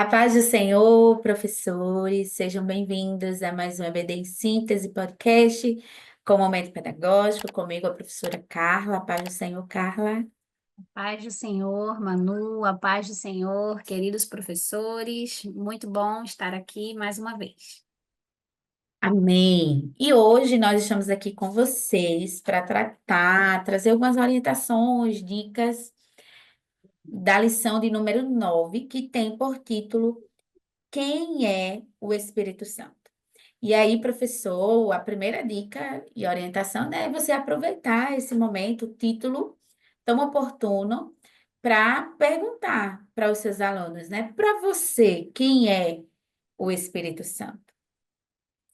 A paz do Senhor, professores, sejam bem-vindos a mais um EBD em Síntese podcast com o Momento Pedagógico, comigo a professora Carla. A paz do Senhor, Carla. Paz do Senhor, Manu, a paz do Senhor, queridos professores, muito bom estar aqui mais uma vez. Amém. E hoje nós estamos aqui com vocês para trazer algumas orientações, dicas da lição de número 9, que tem por título Quem é o Espírito Santo? E aí, professor, a primeira dica e orientação, né, é você aproveitar esse momento, o título tão oportuno, para perguntar para os seus alunos, né? Para você, quem é o Espírito Santo?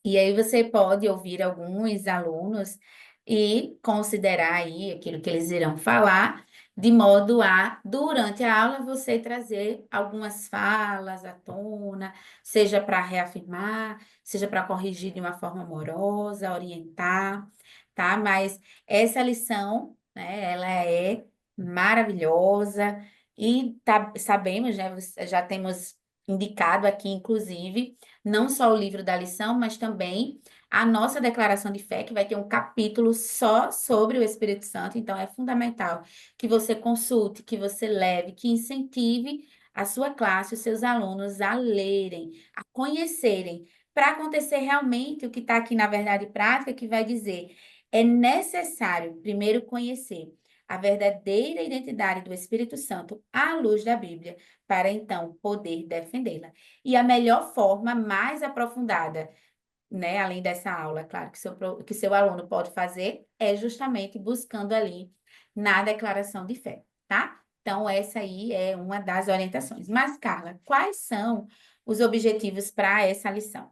E aí você pode ouvir alguns alunos e considerar aí aquilo que eles irão falar, de modo a, durante a aula, você trazer algumas falas à tona, seja para reafirmar, seja para corrigir de uma forma amorosa, orientar, tá? Mas essa lição, né, ela é maravilhosa e sabemos, né, já temos indicado aqui, inclusive, não só o livro da lição, mas também a nossa declaração de fé, que vai ter um capítulo só sobre o Espírito Santo. Então, é fundamental que você consulte, que você leve, que incentive a sua classe, os seus alunos a lerem, a conhecerem, para acontecer realmente o que está aqui na verdade prática, que vai dizer, é necessário primeiro conhecer a verdadeira identidade do Espírito Santo à luz da Bíblia, para então poder defendê-la. E a melhor forma, mais aprofundada, né, além dessa aula, claro, que seu aluno pode fazer, é justamente buscando ali na declaração de fé, tá? Então, essa aí é uma das orientações. Mas, Carla, quais são os objetivos para essa lição?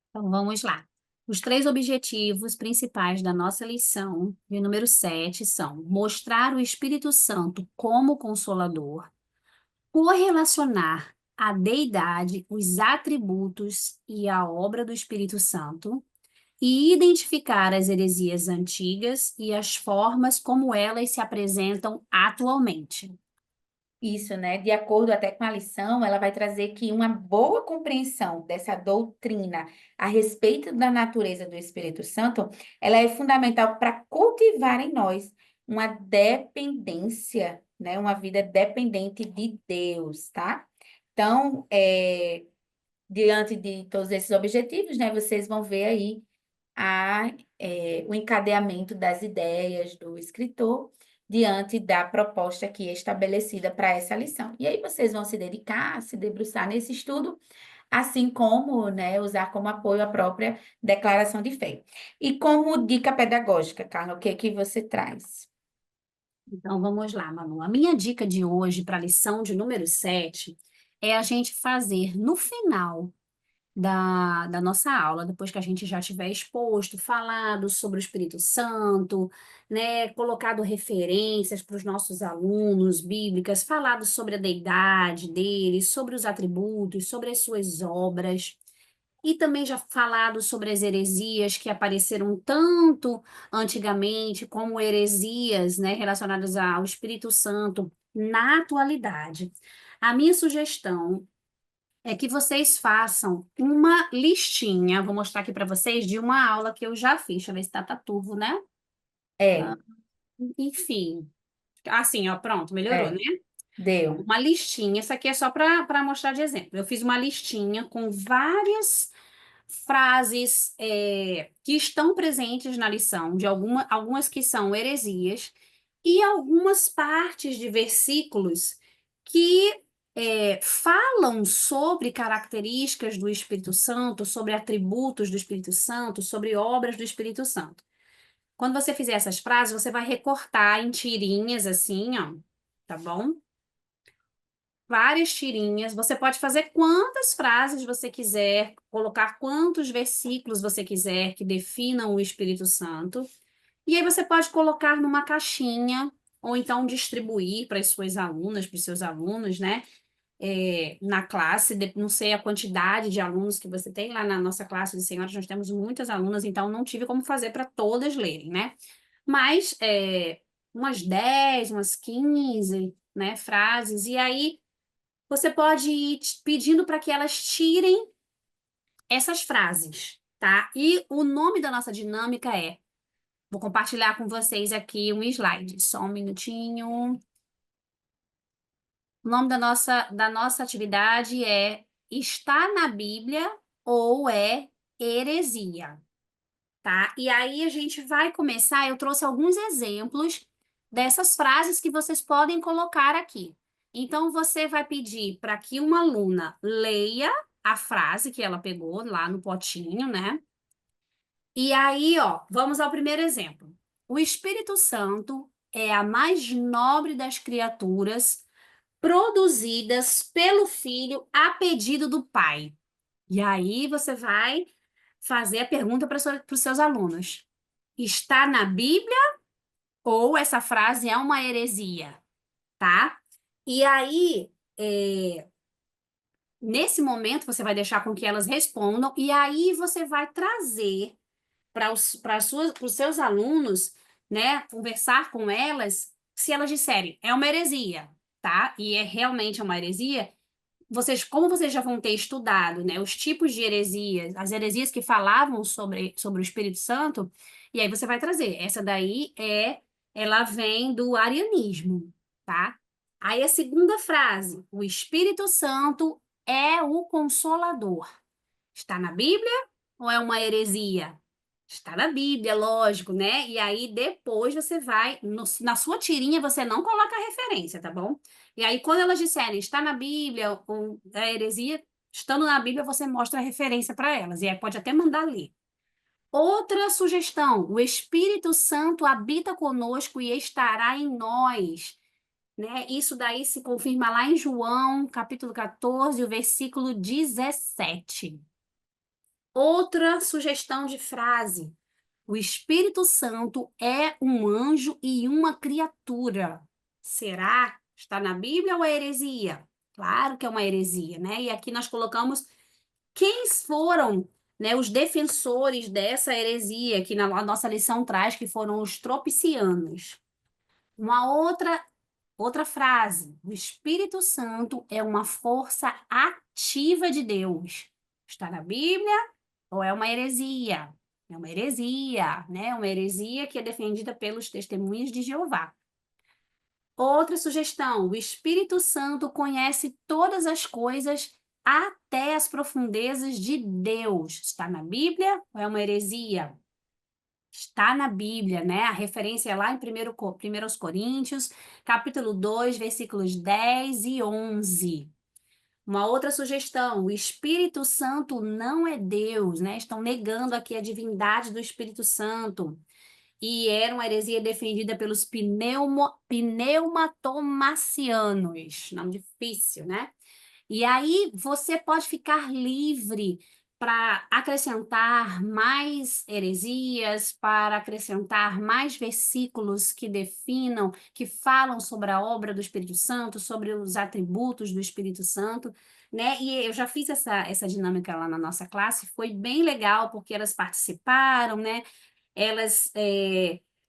Então, vamos lá. Os três objetivos principais da nossa lição, de número 7, são mostrar o Espírito Santo como consolador, correlacionar a deidade, os atributos e a obra do Espírito Santo, e identificar as heresias antigas e as formas como elas se apresentam atualmente. Isso, né? De acordo até com a lição, ela vai trazer que uma boa compreensão dessa doutrina a respeito da natureza do Espírito Santo, ela é fundamental para cultivar em nós uma dependência, né? Uma vida dependente de Deus, tá? Então, diante de todos esses objetivos, né? Vocês vão ver aí o encadeamento das ideias do escritor diante da proposta aqui estabelecida para essa lição. E aí vocês vão se dedicar, se debruçar nesse estudo, assim como, né, usar como apoio a própria declaração de fé. E como dica pedagógica, Carla, o que que você traz? Então, vamos lá, Manu. A minha dica de hoje para a lição de número 7 é a gente fazer no final da nossa aula, depois que a gente já tiver exposto, falado sobre o Espírito Santo, né, colocado referências para os nossos alunos bíblicas, falado sobre a deidade dele, sobre os atributos, sobre as suas obras. E também já falado sobre as heresias que apareceram tanto antigamente, como heresias, né, relacionadas ao Espírito Santo na atualidade. A minha sugestão é que vocês façam uma listinha, vou mostrar aqui para vocês, de uma aula que eu já fiz. Deixa eu ver se tá turvo, né? É, Enfim. Assim, ó, pronto, melhorou, né? é, deu. Uma listinha. Isso aqui é só para mostrar de exemplo. Eu fiz uma listinha com várias frases que estão presentes na lição, de algumas que são heresias, e algumas partes de versículos que falam sobre características do Espírito Santo, sobre atributos do Espírito Santo, sobre obras do Espírito Santo. Quando você fizer essas frases, você vai recortar em tirinhas assim, ó, tá bom? Várias tirinhas. Você pode fazer quantas frases você quiser, colocar quantos versículos você quiser que definam o Espírito Santo. E aí você pode colocar numa caixinha, ou então distribuir para as suas alunas, para os seus alunos, né? Na classe, não sei a quantidade de alunos que você tem lá na nossa classe de senhoras, nós temos muitas alunas, então não tive como fazer para todas lerem, né? Mas umas 10, umas 15, né, frases, e aí você pode ir pedindo para que elas tirem essas frases, tá? E o nome da nossa dinâmica é, vou compartilhar com vocês aqui um slide, só um minutinho. O nome da nossa atividade é Está na Bíblia ou é heresia, tá? E aí a gente vai começar, eu trouxe alguns exemplos dessas frases que vocês podem colocar aqui. Então, você vai pedir para que uma aluna leia a frase que ela pegou lá no potinho, né? E aí, ó, vamos ao primeiro exemplo. O Espírito Santo é a mais nobre das criaturas produzidas pelo Filho a pedido do Pai. E aí você vai fazer a pergunta para os seus alunos. Está na Bíblia ou essa frase é uma heresia, tá? E aí, nesse momento, você vai deixar com que elas respondam, e aí você vai trazer para os seus alunos, né, conversar com elas, se elas disserem, é uma heresia, tá? E é realmente uma heresia, como vocês já vão ter estudado, né, os tipos de heresias, as heresias que falavam sobre o Espírito Santo, e aí você vai trazer. Essa daí ela vem do arianismo, tá? Aí a segunda frase, o Espírito Santo é o Consolador. Está na Bíblia ou é uma heresia? Está na Bíblia, lógico, né? E aí depois você vai, na sua tirinha você não coloca a referência, tá bom? E aí quando elas disserem está na Bíblia ou é heresia, estando na Bíblia você mostra a referência para elas. E aí pode até mandar ler. Outra sugestão: o Espírito Santo habita conosco e estará em nós, né? Isso daí se confirma lá em João, capítulo 14, o versículo 17. Outra sugestão de frase: o Espírito Santo é um anjo e uma criatura. Será? Está na Bíblia ou é heresia? Claro que é uma heresia, né? E aqui nós colocamos quem foram, né, os defensores dessa heresia, que na nossa lição traz, que foram os tropicianos. Uma outra frase: o Espírito Santo é uma força ativa de Deus. Está na Bíblia ou é uma heresia? É uma heresia, né? Uma heresia que é defendida pelos testemunhas de Jeová. Outra sugestão: o Espírito Santo conhece todas as coisas até as profundezas de Deus. Está na Bíblia ou é uma heresia? Está na Bíblia, né? A referência é lá em 1 Coríntios, capítulo 2, versículos 10 e 11. Uma outra sugestão: o Espírito Santo não é Deus, né? Estão negando aqui a divindade do Espírito Santo. E era uma heresia defendida pelos pneumatomacianos. Nome difícil, né? E aí você pode ficar livre para acrescentar mais heresias, para acrescentar mais versículos que definam, que falam sobre a obra do Espírito Santo, sobre os atributos do Espírito Santo, né? E eu já fiz essa dinâmica lá na nossa classe, foi bem legal, porque elas participaram, né? Elas,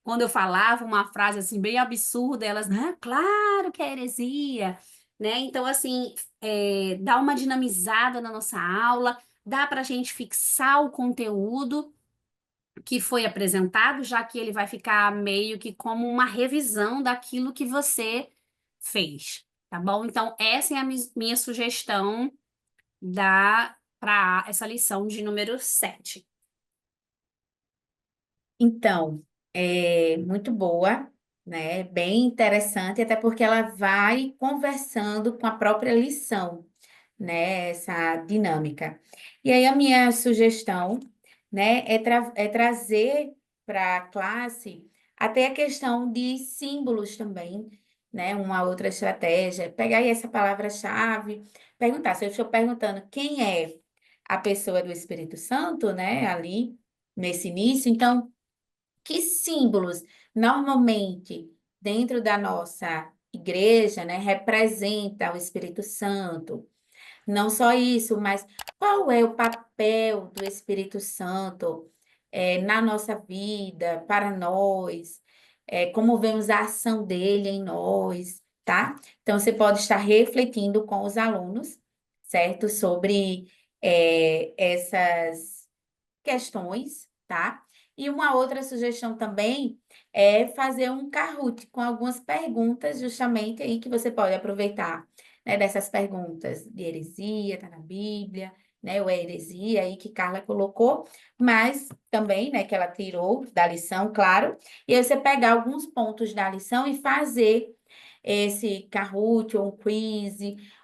quando eu falava uma frase assim bem absurda, elas, ah, claro que é heresia, né? Então, assim, dá uma dinamizada na nossa aula, dá para a gente fixar o conteúdo que foi apresentado, já que ele vai ficar meio que como uma revisão daquilo que você fez, tá bom? Então, essa é a minha sugestão para essa lição de número 7. Então, é muito boa, né? Bem interessante, até porque ela vai conversando com a própria lição, né? Essa dinâmica. E aí, a minha sugestão, né, é trazer para a classe até a questão de símbolos também, né? Uma outra estratégia. Pegar aí essa palavra-chave, perguntar. Se eu estou perguntando quem é a pessoa do Espírito Santo, né? Ali, nesse início, então. Que símbolos normalmente dentro da nossa igreja, né, representa o Espírito Santo? Não só isso, mas qual é o papel do Espírito Santo na nossa vida, para nós? Como vemos a ação dele em nós? tá? Então, você pode estar refletindo com os alunos, certo? Sobre essas questões, tá? E uma outra sugestão também é fazer um Kahoot com algumas perguntas, justamente aí que você pode aproveitar, né, dessas perguntas de heresia, tá na Bíblia, né, ou é heresia aí que Carla colocou, mas também, né, que ela tirou da lição, claro, e aí você pegar alguns pontos da lição e fazer esse Kahoot ou um quiz,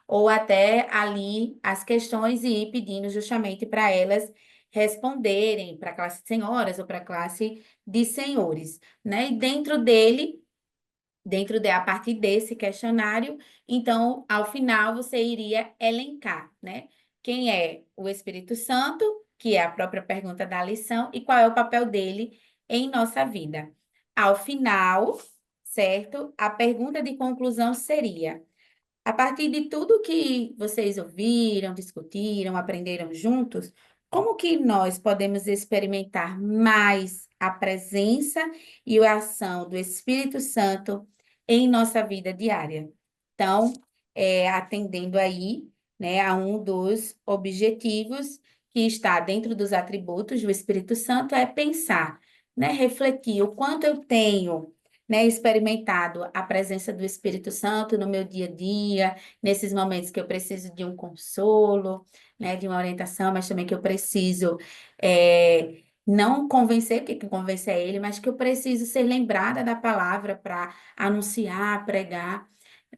ou até ali as questões e ir pedindo justamente para elas responderem para a classe de senhoras ou para a classe de senhores, né? E a partir desse questionário, então, ao final, você iria elencar, né? Quem é o Espírito Santo, que é a própria pergunta da lição, e qual é o papel dele em nossa vida. Ao final, certo? A pergunta de conclusão seria: a partir de tudo que vocês ouviram, discutiram, aprenderam juntos, como que nós podemos experimentar mais a presença e a ação do Espírito Santo em nossa vida diária? Então, atendendo aí, né, a um dos objetivos que está dentro dos atributos do Espírito Santo é pensar, né, refletir o quanto eu tenho, né, experimentado a presença do Espírito Santo no meu dia a dia, nesses momentos que eu preciso de um consolo, né, de uma orientação, mas também que eu preciso não convencer, porque quem convence é ele, mas que eu preciso ser lembrada da palavra para anunciar, pregar,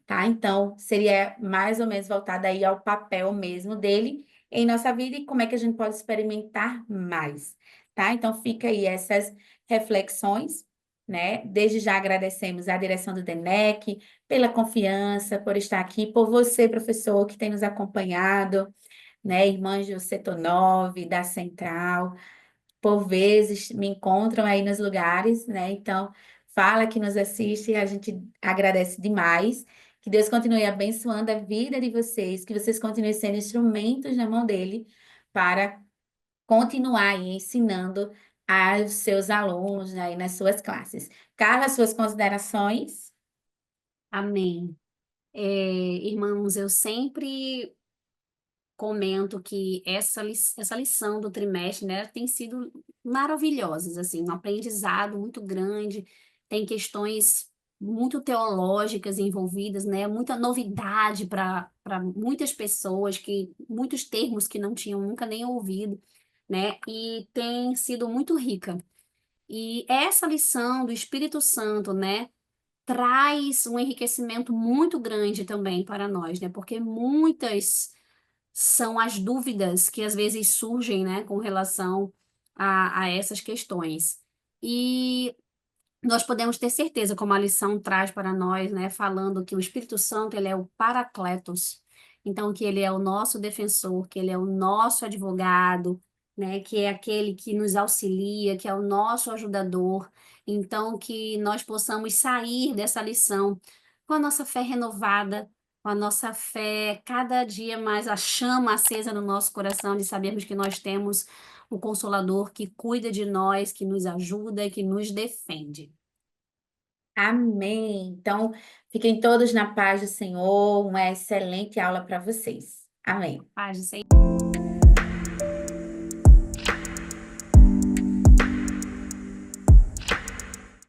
tá? Então, seria mais ou menos voltada aí ao papel mesmo dele em nossa vida e como é que a gente pode experimentar mais, tá? Então, fica aí essas reflexões, né? Desde já agradecemos à direção do DENEC pela confiança, por estar aqui, por você, professor, que tem nos acompanhado, né? Irmãs do Setor 9, da Central, por vezes me encontram aí nos lugares, né? Então, fala que nos assiste, a gente agradece demais. Que Deus continue abençoando a vida de vocês, que vocês continuem sendo instrumentos na mão dele para continuar aí ensinando aos seus alunos, né, aí nas suas classes. Carla, suas considerações? Amém. Irmãos, eu sempre comento que essa lição do trimestre, né, tem sido maravilhosas, assim, um aprendizado muito grande, tem questões muito teológicas envolvidas, né, muita novidade para muitas pessoas, muitos termos que não tinham nunca nem ouvido, né, e tem sido muito rica. E essa lição do Espírito Santo, né, traz um enriquecimento muito grande também para nós, né, porque muitas são as dúvidas que às vezes surgem, né, com relação a essas questões. E nós podemos ter certeza, como a lição traz para nós, né, falando que o Espírito Santo, ele é o Paracletos, então que ele é o nosso defensor, que ele é o nosso advogado, né, que é aquele que nos auxilia, que é o nosso ajudador, então que nós possamos sair dessa lição com a nossa fé renovada, com a nossa fé cada dia mais a chama acesa no nosso coração de sabermos que nós temos o Consolador que cuida de nós, que nos ajuda e que nos defende. Amém. Então, fiquem todos na paz do Senhor. Uma excelente aula para vocês. Amém. Paz do Senhor.